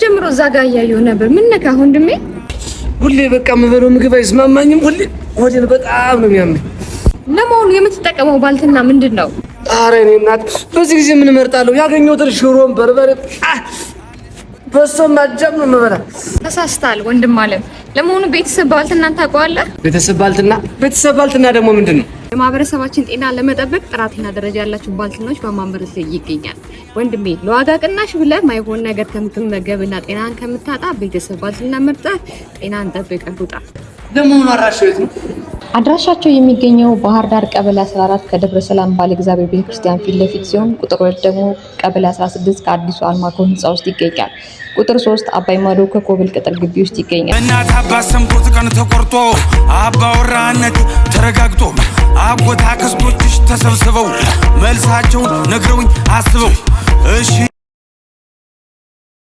ጀምሮ እዛ ጋር እያየሁ ነበር። ምን ነካ ወንድሜ? ሁሌ በቃ የምበለው ምግብ አይስማማኝም። ሁሌ ሆዴን በጣም ነው የሚያመኝ። ለመሆኑ የምትጠቀመው ባልትና ምንድን ነው? ኧረ እኔ እናት በዚህ ጊዜ ምን እመርጣለሁ? ያገኘሁትን ሽሮም በርበሬ በሶም ማጃም ነው የምበላ። ተሳስተሃል ወንድም አለም። ለመሆኑ ቤተሰብ ባልትና ታውቀዋለህ? ቤተሰብ ባልትና ደግሞ ምንድን ነው? የማህበረሰባችን ጤና ለመጠበቅ ጥራትና ደረጃ ያላቸው ባልትናዎች በማምረት ላይ ይገኛል። ወንድሜ ለዋጋ ቅናሽ ብለህ ማይሆን ነገር ከምትመገብና ጤናን ከምታጣ ቤተሰብ ባልትና ምርጠህ ጤናን ጠብቀህ ውጣ። ለመሆኑ አድራሻው የት ነው? አድራሻቸው የሚገኘው ባህር ዳር ቀበሌ 14 ከደብረ ሰላም ባለ እግዚአብሔር ቤተክርስቲያን ፊት ለፊት ሲሆን ቁጥር 2 ደግሞ ቀበሌ 16 ከአዲሱ አልማኮ ህንጻ ውስጥ ይገኛል። ቁጥር 3 አባይ ማዶ ከኮብል ቅጥር ግቢ ውስጥ ይገኛል። እናት አባት ሰምቶት ቀን ተቆርጦ አባወራነት ተረጋግጦ አጎት አክስቶችሽ ተሰብስበው መልሳቸውን ነግረውኝ አስበው እሺ